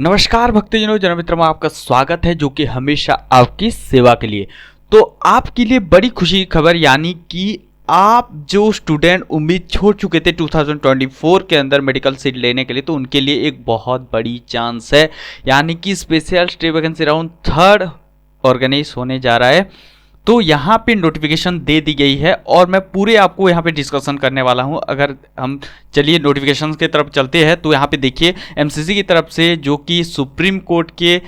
नमस्कार भक्तजनों, जन मित्रों में आपका स्वागत है जो कि हमेशा आपकी सेवा के लिए। तो आपके लिए बड़ी खुशी की खबर, यानी कि आप जो स्टूडेंट उम्मीद छोड़ चुके थे 2024 के अंदर मेडिकल सीट लेने के लिए, तो उनके लिए एक बहुत बड़ी चांस है। यानी कि special stay vacancy round 3 organise होने जा रहा है। तो यहाँ पे नोटिफिकेशन दे दी गई है और मैं पूरे आपको यहाँ पे डिस्कशन करने वाला हूँ। अगर हम चलिए नोटिफिकेशन की तरफ चलते हैं तो यहाँ पे देखिए एमसीसी की तरफ से जो कि सुप्रीम कोर्ट के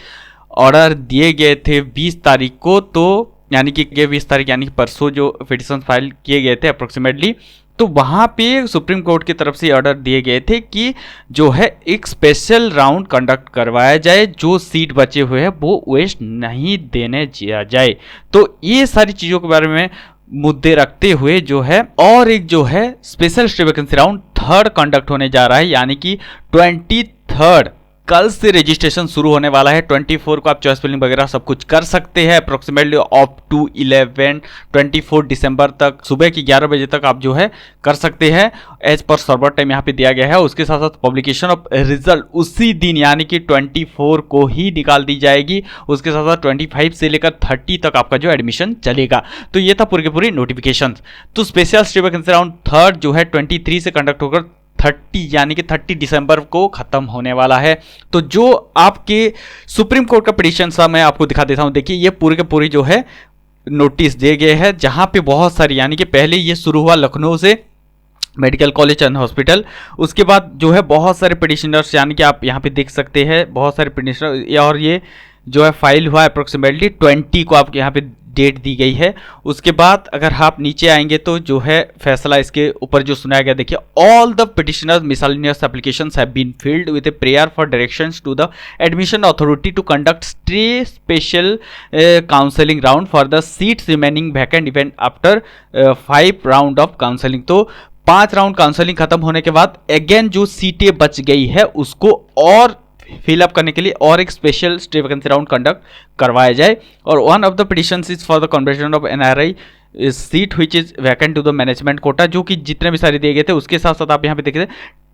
ऑर्डर दिए गए थे 20 तारीख को, तो यानी कि 20 तारीख यानी कि परसों जो पिटीशन फाइल किए गए थे अप्रोक्सीमेटली, तो वहाँ पे सुप्रीम कोर्ट की तरफ से ऑर्डर दिए गए थे कि जो है एक स्पेशल राउंड कंडक्ट करवाया जाए, जो सीट बचे हुए हैं वो वेस्ट नहीं देने दिया जाए। तो ये सारी चीज़ों के बारे में मुद्दे रखते हुए जो है और एक जो है special stay vacancy round 3 conduct होने जा रहा है, यानी कि 23 कल से रजिस्ट्रेशन शुरू होने वाला है। 24 को आप चॉइस फिलिंग वगैरह सब कुछ कर सकते हैं अप्रोक्सीमेटली अप टू 24 दिसंबर तक सुबह की 11 बजे तक आप जो है कर सकते हैं एज पर सर्वर टाइम यहाँ पे दिया गया है। उसके साथ साथ पब्लिकेशन ऑफ रिजल्ट उसी दिन यानी कि 24 को ही निकाल दी जाएगी। उसके साथ साथ 25 से लेकर 30 तक आपका जो एडमिशन चलेगा। तो ये था पूरी की पूरी नोटिफिकेशन। तो स्पेशल स्टे वैकेंसी राउंड 3 जो है 23 से कंडक्ट होकर 30 यानी कि 30 दिसंबर को खत्म होने वाला है। तो जो आपके सुप्रीम कोर्ट का पिटीशन था मैं आपको दिखा देता हूं। देखिए ये पूरी के पूरी जो है नोटिस दिए गए हैं, जहां पे बहुत सारी, यानी कि पहले ये शुरू हुआ लखनऊ से मेडिकल कॉलेज एंड हॉस्पिटल, उसके बाद जो है बहुत सारे पिटिशनर्स, यानी कि आप यहाँ पे देख सकते हैं बहुत सारे पिटिशनर, और ये जो है फाइल हुआ अप्रोक्सीमेटली 20 को आपके यहाँ पे डेट दी गई है। उसके बाद अगर आप नीचे आएंगे तो जो है फैसला इसके ऊपर जो सुनाया गया, देखिए all the petitioners miscellaneous applications have been filed with a prayer for directions to the admission authority to conduct special counselling round for the seats remaining vacant event after 5 round of counselling. तो 5 round counselling खत्म होने के बाद again जो सीटें बच गई है उसको और फिलअप करने के लिए और एक special stay vacancy round conduct करवाया जाए। और one of the petitions is for the conversion of NRI seat which is vacant to the management quota, जो कि जितने भी सारे दिए गए थे। उसके साथ साथ आप यहाँ पे देखिए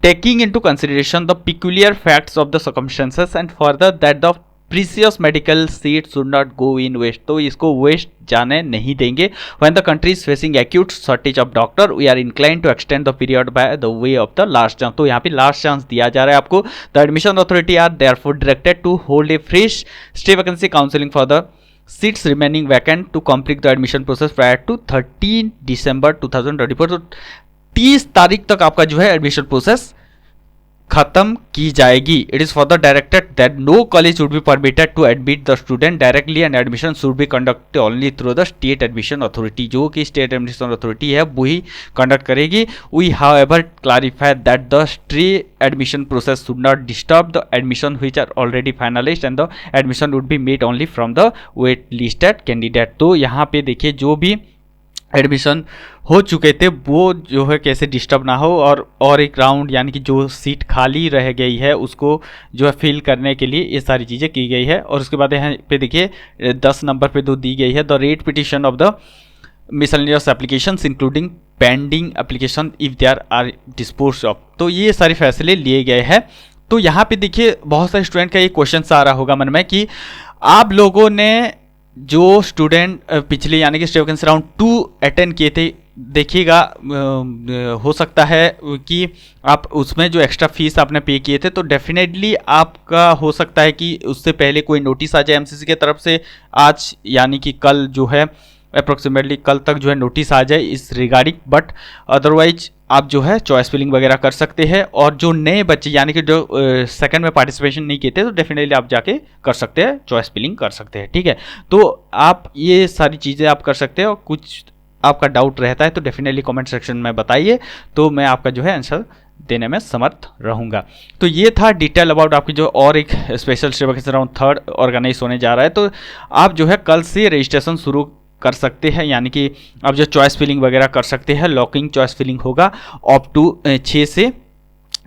taking into consideration the peculiar facts of the circumstances and further that the precious medical seat should not go in waste, तो इसको वेस्ट जाने नहीं देंगे। When the country is facing acute shortage of doctor we are incline to extend the period by the way of the last chance. तो यहाँ पे last chance दिया जा रहा है आपको। The admission authority are therefore directed to hold a fresh stay vacancy counselling for the seats remaining vacant to complete the admission process prior to 13 December 2024। तो 30 तारीख तक आपका जो है एडमिशन प्रोसेस खत्म की जाएगी। It is for the directed that no college would be permitted to admit the student directly and admission should be conducted only through the state admission authority, जो कि स्टेट एडमिशन अथॉरिटी है वही conduct करेगी। We however clarify that the stay admission process should not disturb the admission which are already finalised and the admission would be made only from the wait listed candidate. तो यहाँ पे देखिए जो भी admission हो चुके थे वो जो है कैसे डिस्टर्ब ना हो, और एक राउंड यानी कि जो सीट खाली रह गई है उसको जो है फिल करने के लिए ये सारी चीज़ें की गई है। और उसके बाद यहाँ पे देखिए 10 नंबर पे दी गई है the writ petition of the miscellaneous applications including pending application if they are dispose of. तो ये सारे फैसले लिए गए हैं। तो यहाँ पे देखिए बहुत सारे स्टूडेंट का ये क्वेश्चन आ रहा होगा मन में कि आप लोगों ने जो स्टूडेंट पिछले यानी कि स्टे वैकेंसी राउंड 2 अटेंड किए थे, देखिएगा हो सकता है कि आप उसमें जो एक्स्ट्रा फीस आपने पे किए थे तो डेफिनेटली आपका हो सकता है कि उससे पहले कोई नोटिस आ जाए एमसीसी की तरफ से। आज यानी कि कल जो है अप्रोक्सीमेटली कल तक जो है नोटिस आ जाए इस रिगार्डिंग, बट अदरवाइज आप जो है चॉइस फिलिंग वगैरह कर सकते हैं। और जो नए बच्चे यानी कि जो सेकंड में पार्टिसिपेशन नहीं किए थे तो डेफिनेटली आप जाके कर सकते हैं, चॉइस फिलिंग कर सकते हैं, ठीक है। तो आप ये सारी चीज़ें आप कर सकते हैं। और कुछ आपका डाउट रहता है तो डेफिनेटली कमेंट सेक्शन में बताइए, तो मैं आपका जो है आंसर देने में समर्थ रहूँगा। तो ये था डिटेल अबाउट आपकी जो और एक special stay vacancy round 3 organise होने जा रहा है। तो आप जो है कल से रजिस्ट्रेशन शुरू कर सकते हैं, यानी कि आप जो चॉइस फिलिंग वगैरह कर सकते हैं। लॉकिंग चॉइस फिलिंग होगा अप टू 6 से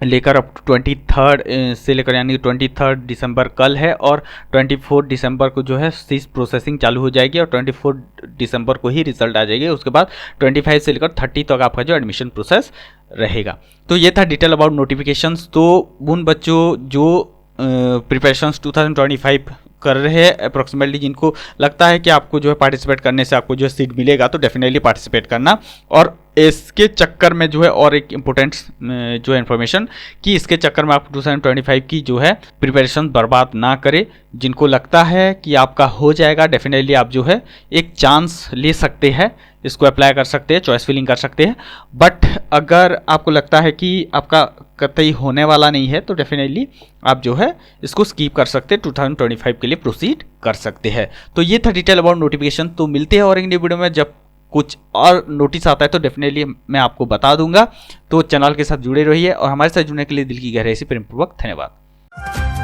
लेकर अप टू 23 से लेकर, यानी 23 दिसंबर कल है, और 24 दिसंबर को जो है सीट प्रोसेसिंग चालू हो जाएगी और 24 दिसंबर को ही रिजल्ट आ जाएगी। उसके बाद 25 से लेकर 30 तक आपका जो एडमिशन प्रोसेस रहेगा। तो ये था डिटेल अबाउट नोटिफिकेशंस। तो उन बच्चों जो प्रिपरेशंस 2025 कर रहे हैं अप्रोक्सीमेटली, जिनको लगता है कि आपको जो है पार्टिसिपेट करने से आपको जो है सीट मिलेगा, तो डेफिनेटली पार्टिसिपेट करना। और इसके चक्कर में जो है और एक इम्पोर्टेंट जो है इन्फॉर्मेशन कि इसके चक्कर में आप 2025 की जो है प्रिपरेशन बर्बाद ना करें। जिनको लगता है कि आपका हो जाएगा, डेफिनेटली आप जो है एक चांस ले सकते हैं, इसको अप्लाई कर सकते हैं, चॉइस फिलिंग कर सकते हैं। बट अगर आपको लगता है कि आपका कतई होने वाला नहीं है, तो डेफिनेटली आप जो है इसको स्किप कर सकते हैं, 2025 के लिए प्रोसीड कर सकते हैं। तो ये था डिटेल अबाउट नोटिफिकेशन। तो मिलते हैं और एक नई वीडियो में, जब कुछ और नोटिस आता है तो डेफिनेटली मैं आपको बता दूंगा। तो चैनल के साथ जुड़े रहिए और हमारे साथ जुड़ने के लिए दिल की गहराई से प्रेमपूर्वक धन्यवाद।